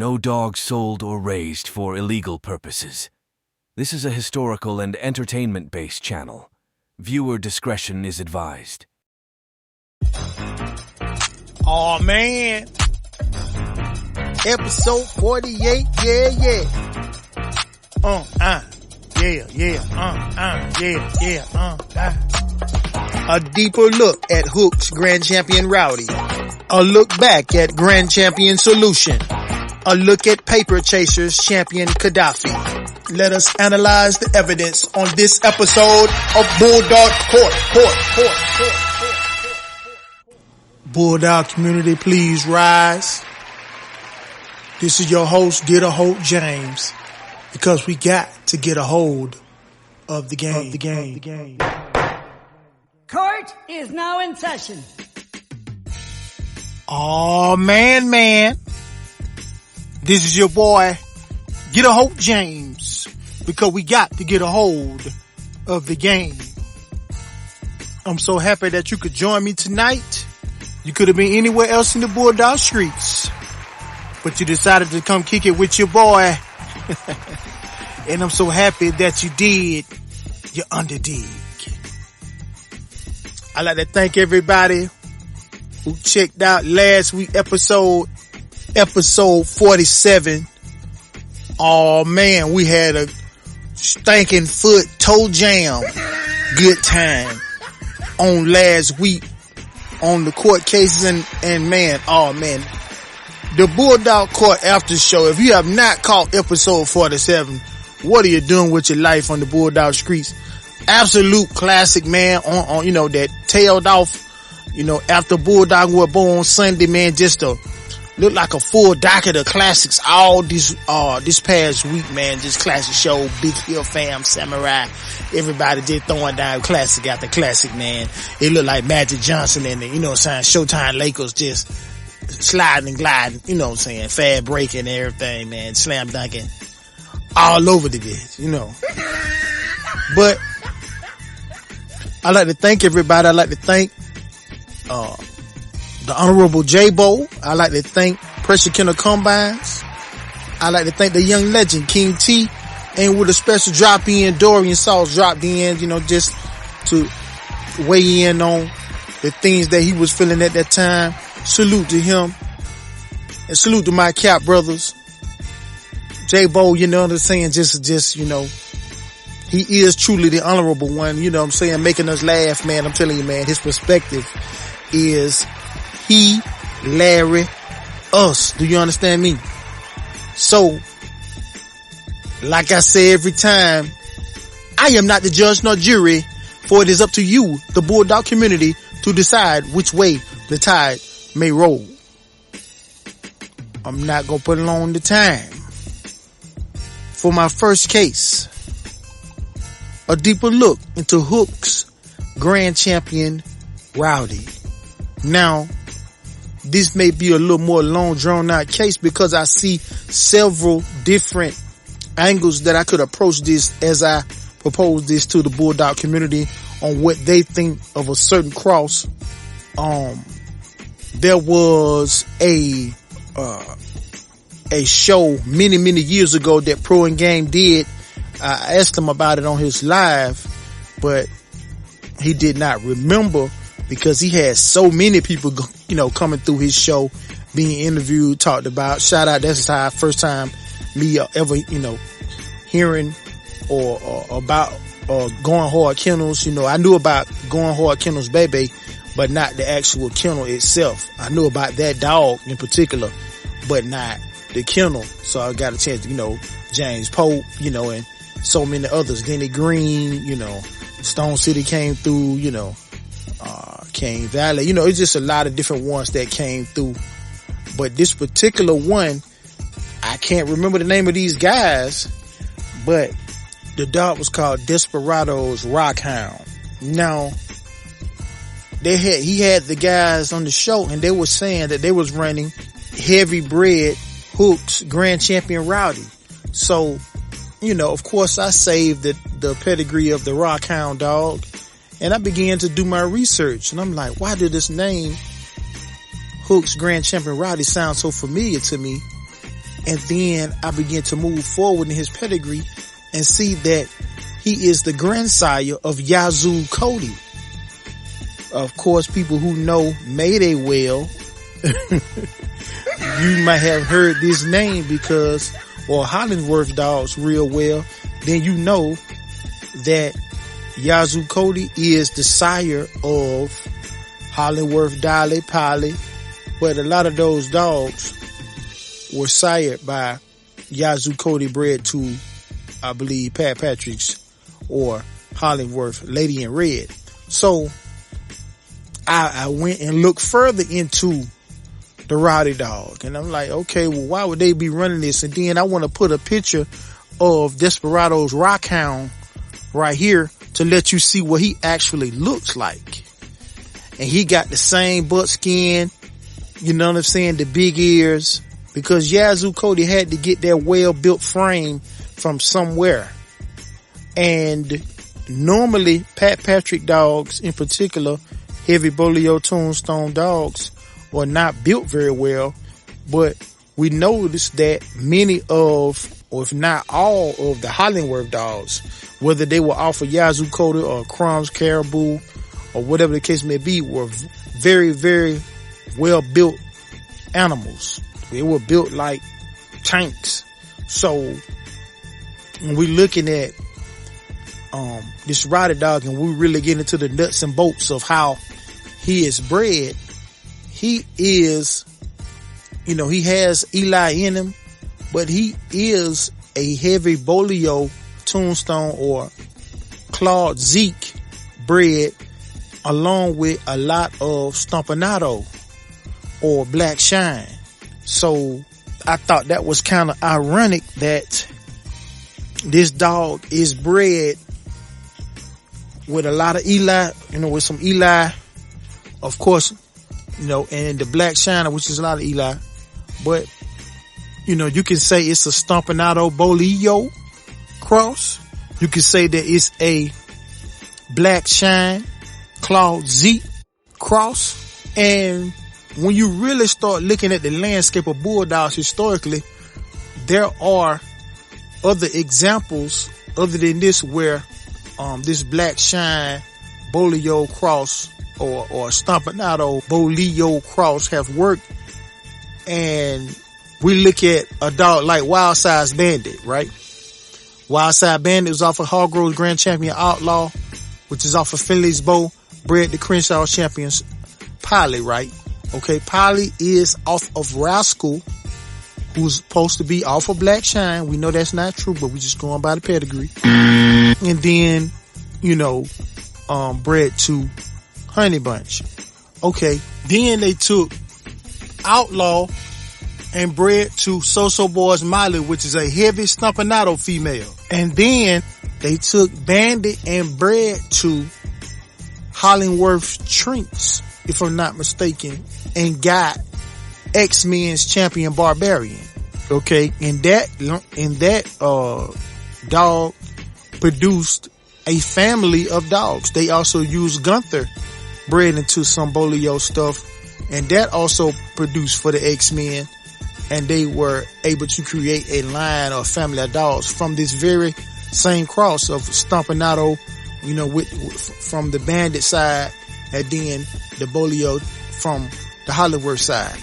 No dog sold or raised for illegal purposes. This is a historical and entertainment-based channel. Viewer discretion is advised. Oh man. Episode 48, yeah. A deeper look at Hook's Grand-Champion Rowdy. A look back at Grand-Champion Salution. A look at Paper Chasers champion Kaddafi. Let us analyze the evidence on this episode of Bulldog Court. Bulldog community, please rise. This is your host, Gr.Ch James, because we got to get a hold of the game. Court is now in session. Oh man. This is your boy, Gr.Ch James, because we got to get a hold of the game. I'm so happy that you could join me tonight. You could have been anywhere else in the Bulldog streets, but you decided to come kick it with your boy. And I'm so happy that you did your underdig. I'd like to thank everybody who checked out last week's episode 47. Oh man, we had a stinking foot toe jam good time on last week on the court cases and man, the Bulldog Court after show. If you have not caught episode 47, what are you doing with your life on the Bulldog streets? Absolute classic, man, on that tailed off, after Bulldog were born Sunday, man, just to look like a full docket of classics all this past week, man. Just classic show, Big Hill Fam, Samurai, everybody just throwing down classic after classic, man. It looked like Magic Johnson and the, Showtime Lakers just sliding and gliding, fad breaking and everything, man, slam dunking all over the bitch, But I'd like to thank everybody. I'd like to thank the Honorable J-Bo. I'd like to thank Pressure Kenner Combines. I'd like to thank the young legend, King T. And with a special drop in, Dorian Sauce dropped in, just to weigh in on the things that he was feeling at that time. Salute to him. And salute to my Cap brothers. J-Bo, what I'm saying? Just, he is truly the honorable one, making us laugh, man. I'm telling you, man, his perspective is he, Larry, us. Do you understand me? So, like I say every time, I am not the judge nor jury, for it is up to you, the Bulldog community, to decide which way the tide may roll. I'm not gonna put along the time. For my first case, a deeper look into Hook's Grand-Champion Rowdy. Now, this may be a little more long drawn out case because I see several different angles that I could approach this as I propose this to the Bulldog community on what they think of a certain cross. There was a show many years ago that Pro and Game did. I asked him about it on his live, but he did not remember because he had so many people, coming through his show, being interviewed, talked about. Shout out, that's how first time me ever, hearing or about Going Hard Kennels. I knew about Going Hard Kennels Baby, but not the actual kennel itself. I knew about that dog in particular, but not the kennel. So I got a chance to, James Pope, and so many others. Denny Green, Stone City came through, Cane Valley, it's just a lot of different ones that came through. But this particular one, I can't remember the name of these guys, but the dog was called Desperado's Rockhound. Now, he had the guys on the show and they were saying that they was running heavy bred Hook's Grand-Champion Rowdy. So, of course I saved the pedigree of the Rockhound dog and I began to do my research and I'm like, why did this name Hook's Grand-Champion Rowdy sound so familiar to me? And then I began to move forward in his pedigree and see that he is the grandsire of Yazoo Cody. Of course, people who know Mayday well, you might have heard this name because, or Hollingsworth dogs real well, then you know that Yazoo Cody is the sire of Hollingsworth, Dolly, Polly, but a lot of those dogs were sired by Yazoo Cody bred to, I believe, Pat Patrick's or Hollingsworth Lady in Red. So I went and looked further into the Rowdy dog, and I'm like, okay, well, why would they be running this? And then I want to put a picture of Desperado's Rockhound right here to let you see what he actually looks like. And he got the same butt skin, you know what I'm saying, the big ears, because Yazoo Cody had to get that well-built frame from somewhere. And normally Pat Patrick dogs in particular, heavy Bolio Tombstone dogs, are not built very well, but we noticed that many of, or if not all of the Hollingsworth dogs, whether they were off of Yazoo Cody or Crumbs, Caribou, or whatever the case may be, were very, very well built animals. They were built like tanks. So when we're looking at this Rowdy dog and we really get into the nuts and bolts of how he is bred, he is, you know, he has Eli in him, but he is a heavy Bolio Tombstone or Claude Zeke bred, along with a lot of Stompanato or Black Shine. So I thought that was kind of ironic that this dog is bred with a lot of Eli, you know, with some Eli, of course, you know, and the Black Shiner, which is a lot of Eli. But, you know, you can say it's a Stompanato Bolio cross. You can say that it's a Black Shine Claude Zeke cross. And when you really start looking at the landscape of Bulldogs historically, there are other examples other than this where this Black Shine Bolio cross or Stompanato Bolio cross have worked. And we look at a dog like Wild Size Bandit, right? Wild Size Bandit was off of Hargrove's Grand-Champion Outlaw, which is off of Finley's Bow, bred the Crenshaw Champions Polly, right? Okay, Polly is off of Rascal, who's supposed to be off of Black Shine. We know that's not true, but we just going by the pedigree. And then, you know, bred to Honey Bunch. Okay, then they took Outlaw and bred to So Boys Molly, which is a heavy Stompanato female. And then they took Bandit and bred to Hollingsworth Trinks, if I'm not mistaken, and got X-Men's Champion Barbarian. Okay, and that dog produced a family of dogs. They also used Gunther bred into some Bolio stuff, and that also produced for the X-Men, and they were able to create a line or family of dogs from this very same cross of Stompanato, you know, from the Bandit side, and then the Bolio from the Hollingsworth side,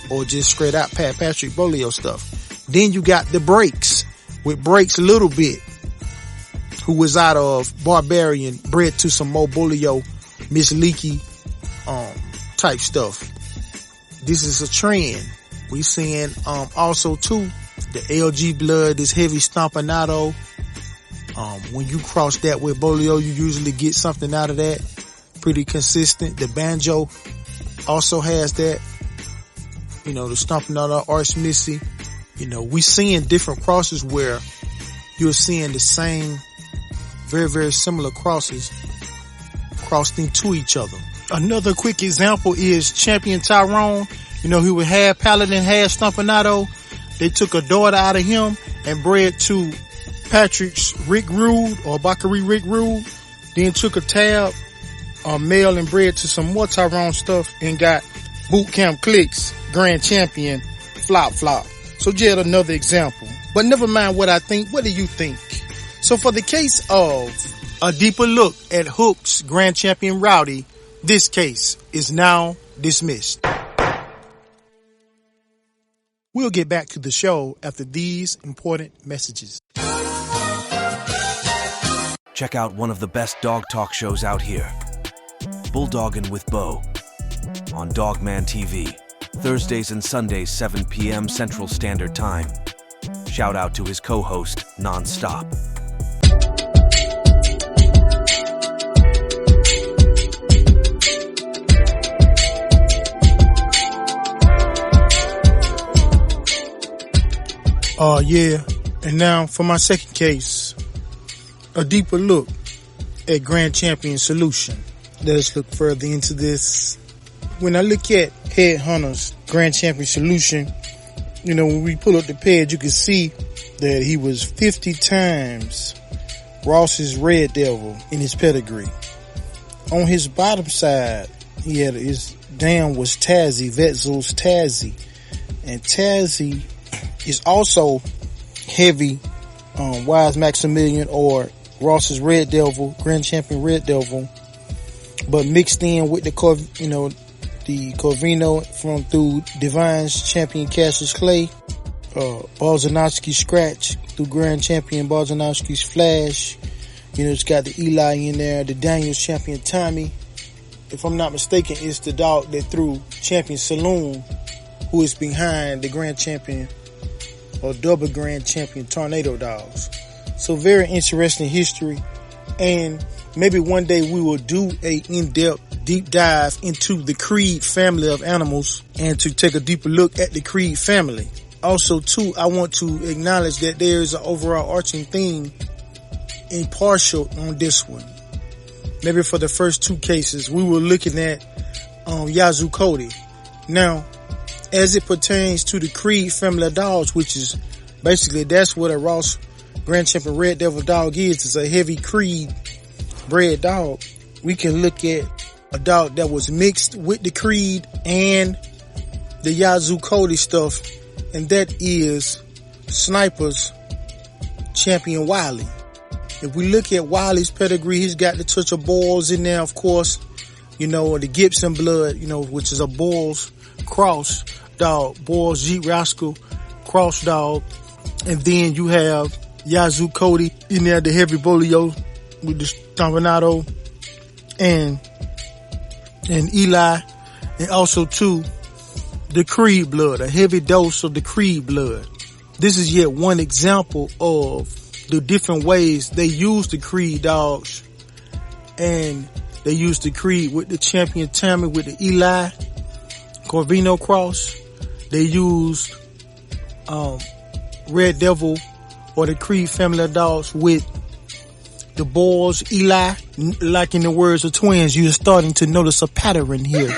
or just straight out Pat Patrick Bolio stuff. Then you got the Breaks with Breaks Little Bit, who was out of Barbarian, bred to some more Bolio Miss Leakey type stuff. This is a trend. We seeing also too the LG blood, this heavy Stompanato. When you cross that with Bolio, you usually get something out of that. Pretty consistent. The Banjo also has that. You know, the Stompanato Arch Missy. You know, we seeing different crosses where you're seeing the same, very, very similar crosses crossed into each other. Another quick example is Champion Tyrone. You know, he would have Paladin, had Stompanato. They took a daughter out of him and bred to Patrick's Rick Rude or Bakary Rick Rude. Then took a tab, male, and bred to some more Tyrone stuff and got Boot Camp Clicks Grand-Champion Flop Flop. So yet another example. But never mind what I think. What do you think? So for the case of a deeper look at Hook's Grand Champion Rowdy, this case is now dismissed. We'll get back to the show after these important messages. Check out one of the best dog talk shows out here, Bulldoggin' with Bo, on Dogman TV, Thursdays and Sundays 7 p.m. Central Standard Time. Shout out to his co-host, Nonstop. Yeah. And now for my second case, a deeper look at Grand-Champion Salution. Let us look further into this. When I look at Headhunter's Grand-Champion Salution, when we pull up the page, you can see that he was 50 times Ross's Red Devil in his pedigree. On his bottom side, he had his dam was Tazzy, Vetzel's Tazzy. And Tazzy is also heavy Wise Maximilian or Ross's Red Devil, Grand-Champion Red Devil, but mixed in with the Corvino from through Divine's Champion Cassius Clay, Balzanowski Scratch through Grand-Champion Balzanowski's Flash. It's got the Eli in there, the Daniels Champion Tommy. If I'm not mistaken, it's the dog that threw Champion Saloon, who is behind the Grand Champion or double Grand Champion Tornado Dogs. So very interesting history, and maybe one day we will do a in-depth deep dive into the Creed family of animals and to take a deeper look at the Creed family. Also too, I want to acknowledge that there is an overall arching theme impartial on this one. Maybe for the first two cases, we were looking at Yazoo Cody. Now, as it pertains to the Creed family of dogs, which is basically that's what a Ross Grand Champion Red Devil dog is. It's a heavy Creed bred dog. We can look at a dog that was mixed with the Creed and the Yazoo Cody stuff, and that is Sniper's Champion Wiley. If we look at Wiley's pedigree, he's got the touch of Boils in there, of course. The Gibson blood, which is a Boils cross dog, Boils Jeep Rascal cross dog. And then you have Yazoo Cody in there, the heavy Bolio with the Stompanato and Eli, and also too the Creed blood, a heavy dose of the Creed blood. This is yet one example of the different ways they use the Creed dogs, and they use the Creed with the Champion Tommy with the Eli Corvino cross. They used Red Devil or the Creed family of dogs with the Boils Eli. Like in the words of twins, you're starting to notice a pattern here.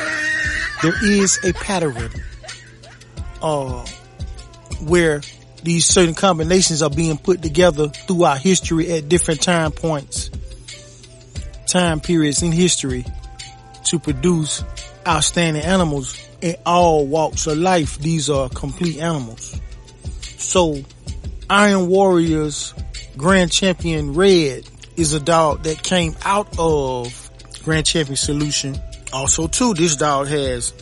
There is a pattern where these certain combinations are being put together throughout history at different time points, time periods in history to produce outstanding animals in all walks of life. These are complete animals. So Iron Warriors Grand Champion Red is a dog that came out of Grand-Champion Salution. Also too, this dog has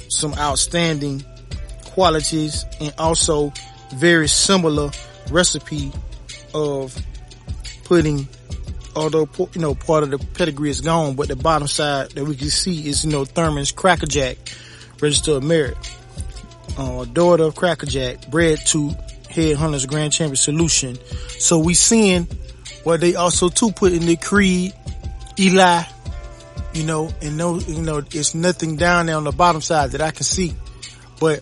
some outstanding qualities and also very similar recipe of putting, although part of the pedigree is gone, but the bottom side that we can see is Thurman's Crackerjack, Register of Merit, daughter of Crackerjack, bred to Headhunter's Grand-Champion Salution. So we seeing where they also too put in the Creed Eli, it's nothing down there on the bottom side that I can see, but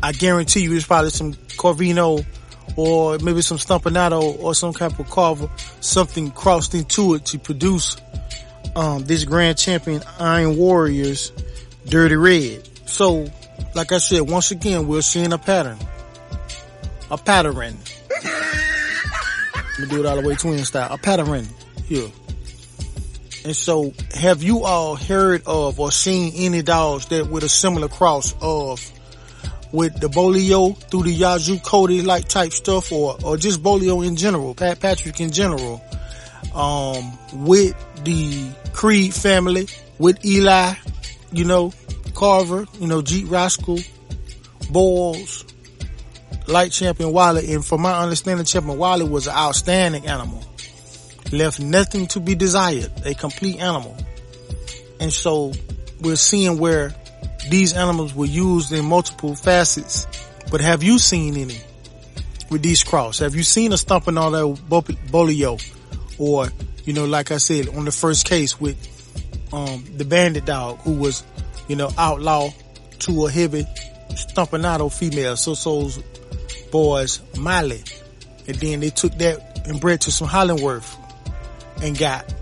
I guarantee you, it's probably some Corvino or maybe some Stompanato or some type of carver, something crossed into it to produce this Grand Champion Iron Warriors Dirty Red. So, like I said, once again, we're seeing a pattern. A pattern. Let me do it all the way twin style. A pattern here. And so, have you all heard of or seen any dogs that with a similar cross of with the Bolio through the Yazoo Cody like type stuff, or just Bolio in general, Patrick in general, with the Creed family, with Eli, Carver, Jeet Rascal, Balls, like Champion Wiley. And from my understanding, Champion Wiley was an outstanding animal. Left nothing to be desired, a complete animal. And so we're seeing where these animals were used in multiple facets. But have you seen any with these cross? Have you seen a stomping on that Bolio? Or, like I said, on the first case with the bandit dog, who was, outlaw to a heavy stomping out female, So's boys Miley. And then they took that and bred to some Hollingworth and got,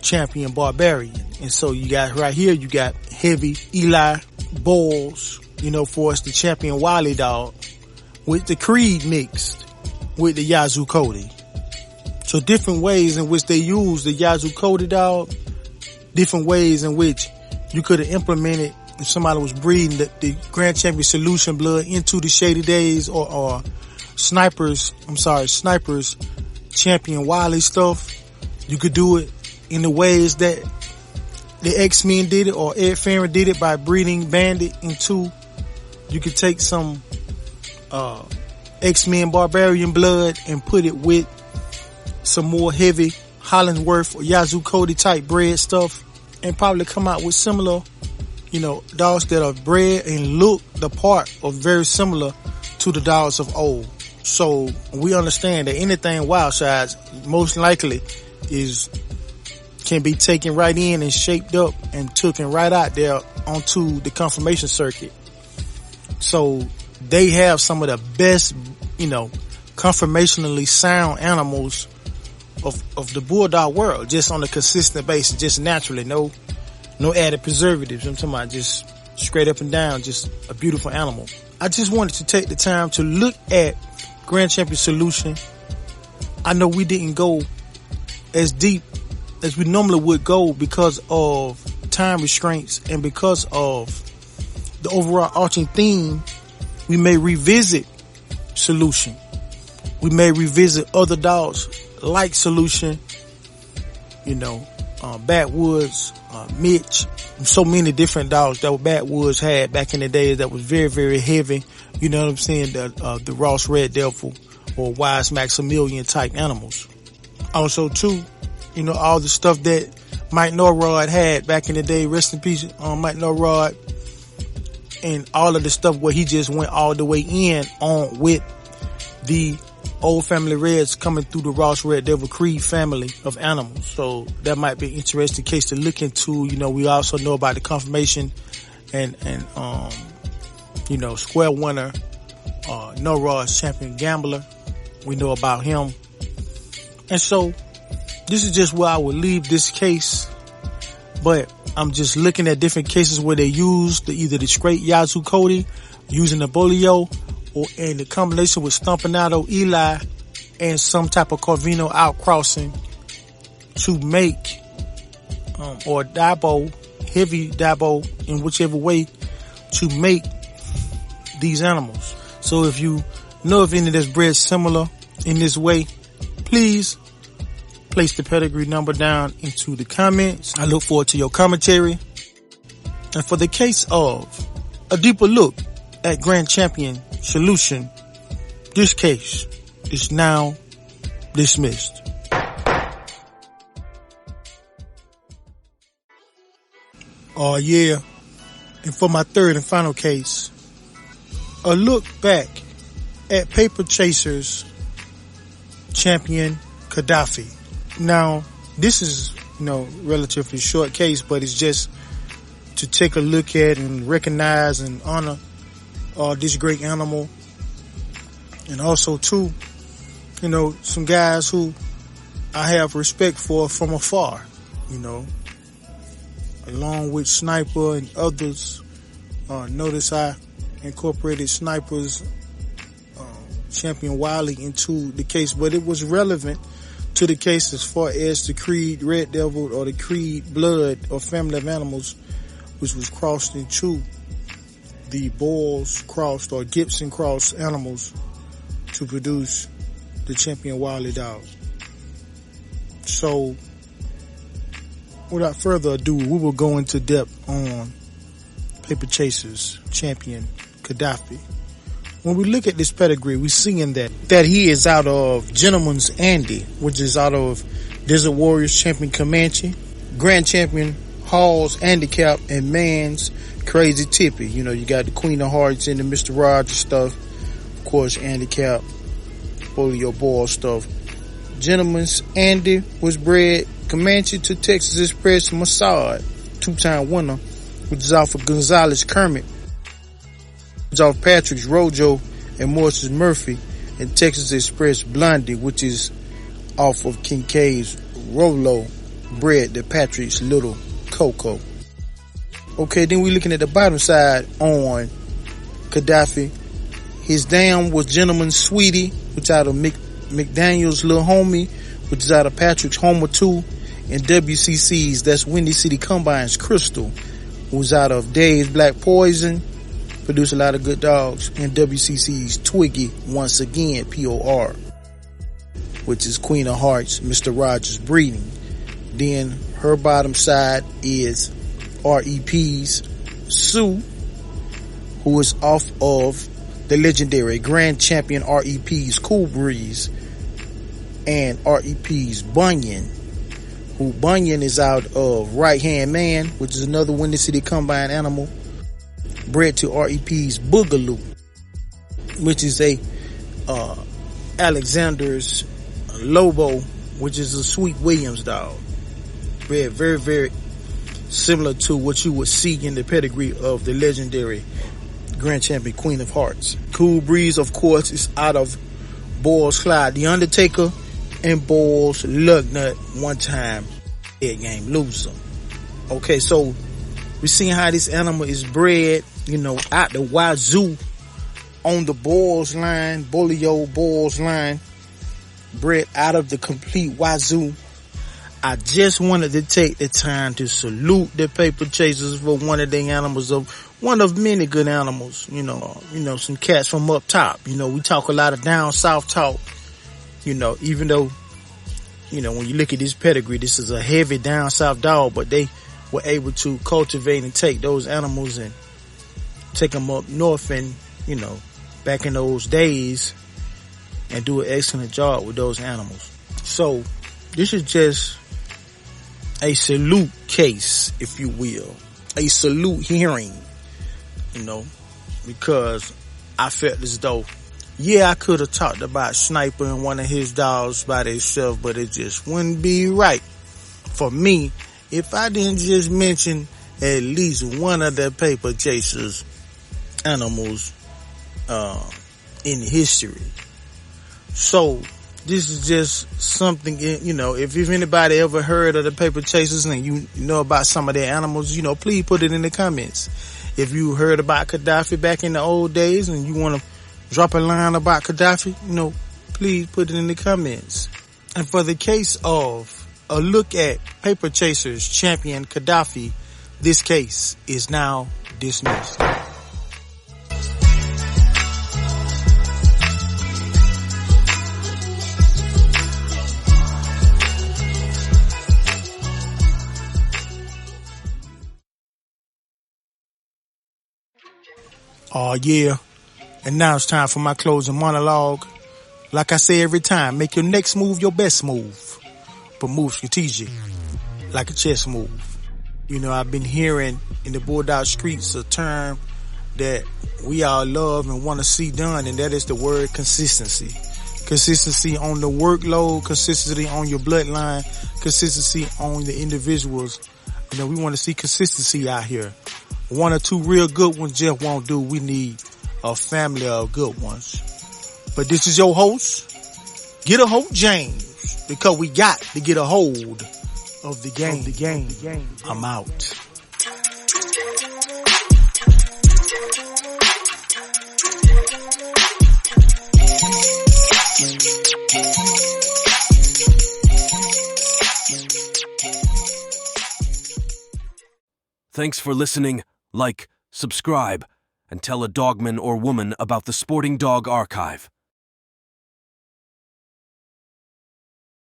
Champion Barbarian. And so you got right here, you got heavy Eli Balls, for us the Champion Wiley dog with the Creed mixed with the Yazoo Cody. So different ways in which they use the Yazoo Cody dog, different ways in which you could have implemented if somebody was breeding the Grand-Champion Salution blood into the Shady Days or Snipers Champion Wiley stuff. You could do it in the ways that the X-Men did it, or Ed Farron did it by breeding Bandit into. You could take some X-Men Barbarian blood and put it with some more heavy Hollingworth or Yazoo Cody type bred stuff, and probably come out with similar, dogs that are bred and look the part or very similar to the dogs of old. So we understand that anything wild size most likely can be taken right in and shaped up and taken right out there onto the confirmation circuit. So they have some of the best, conformationally sound animals of the Bulldog world, just on a consistent basis, just naturally, no added preservatives. I'm talking about just straight up and down, just a beautiful animal. I just wanted to take the time to look at Grand-Champion Salution. I know we didn't go as deep as we normally would go because of time restraints and because of the overall arching theme. We may revisit Salution. We may revisit other dogs like Salution, Backwoods, Mitch, so many different dogs that Backwoods had back in the days that was very, very heavy. You know what I'm saying? The Ross Red Devil or Wise Maximilian type animals. Also too, all the stuff that Mike Norrod had back in the day. Rest in peace on Mike Norrod. And all of the stuff where he just went all the way in on with the Old Family Reds coming through the Ross Red Devil Creed family of animals. So that might be an interesting case to look into. We also know about the confirmation and square winner, Norrod's Champion Gambler. We know about him. And so this is just where I would leave this case. But I'm just looking at different cases where they used either the straight Yazoo Cody, using the Bolio, or in the combination with Stompinato Eli and some type of Corvino outcrossing to make, or Dabo, heavy Dabo, in whichever way, to make these animals. So if you know of any that's bred similar in this way, please place the pedigree number down into the comments. I look forward to your commentary. And for the case of a deeper look at Grand-Champion Salution, this case is now dismissed. Oh yeah. And for my third and final case, a look back at Paper Chaser's champion Kaddafi. Now, this is, relatively short case, but it's just to take a look at and recognize and honor this great animal. And also too, some guys who I have respect for from afar, along with Sniper and others. Notice I incorporated Sniper's Champion Wiley into the case, but it was relevant to the case as far as the Creed Red Devil or the Creed blood or family of animals, which was crossed into the Boyles crossed or Gibson crossed animals to produce the champion Wily dog. So, without further ado, we will go into depth on Paper Chaser's champion Kaddafi. When we look at this pedigree, we're seeing that he is out of Gentleman's Andy, which is out of Desert Warriors champion Comanche, Grand-Champion Hall's Handicap, and Man's Crazy Tippy. You know, you got the Queen of Hearts and the Mr. Rogers stuff. Of course, Handicap, Folio Ball stuff. Gentleman's Andy was bred Comanche to Texas Express Mossad, 2-time winner, which is off of Gonzalez Kermit. It's off Patrick's Rojo and Morris Murphy, and Texas Express Blondie, which is off of Kincaid's Rolo, bred to Patrick's Little Coco. Okay, then we're looking at the bottom side on Kaddafi. His dam was Gentleman's Sweetie, which out of McDaniel's Little Homie, which is out of Patrick's Homer 2, and WCC's, that's Windy City Combine's Crystal, who's out of Dave's Black Poison, produced a lot of good dogs, and WCC's Twiggy, once again, POR, which is Queen of Hearts, Mr. Rogers breeding. Then her bottom side is REP's Sue, who is off of the legendary Grand-Champion REP's Cool Breeze, and REP's Bunyan, who Bunyan is out of Right Hand Man, which is another Windy City Combine animal, bred to REP's Boogaloo, which is a Alexander's Lobo, which is a Sweet Williams dog. Bred very, very similar to what you would see in the pedigree of the legendary Grand-Champion Queen of Hearts. Cool Breeze, of course, is out of Boyles Clyde the Undertaker and Boyles Lugnut, one-time head game loser. Okay, so we're seeing how this animal is bred, you know, out the wazoo on the Boyles line, Bolio Boyles line, bred out of the complete wazoo. I just wanted to take the time to salute the Paper Chasers for one of the animals of one of many good animals. You know, some cats from up top. You know, we talk a lot of down south talk. You know, even though, you know, when you look at this pedigree, this is a heavy down south dog, but they were able to cultivate and take those animals and take them up north, and, you know, back in those days, and do an excellent job with those animals. So this is just a salute case, if you will, a salute hearing, you know, because I felt as though, yeah, I could have talked about Sniper and one of his dogs by themselves, but it just wouldn't be right for me if I didn't just mention at least one of the Paper Chasers animals in history. So this is just something, you know, if anybody ever heard of the Paper Chasers and you know about some of their animals, you know, please put it in the comments. If you heard about Kaddafi back in the old days and you want to drop a line about Kaddafi, you know, please put it in the comments. And for the case of a look at Paper Chasers champion Kaddafi, this case is now dismissed. Oh yeah, and now it's time for my closing monologue. Like I say every time, make your next move your best move, but move strategic, like a chess move. You know, I've been hearing in the Bulldog streets a term that we all love and want to see done, and that is the word consistency. Consistency on the workload, consistency on your bloodline, consistency on the individuals. You know, we want to see consistency out here. One or two real good ones just won't do. We need a family of good ones. But this is your host, Get a Hold James, because we got to get a hold of the game. I'm out. Thanks for listening. Like, subscribe, and tell a dogman or woman about the Sporting Dog Archive.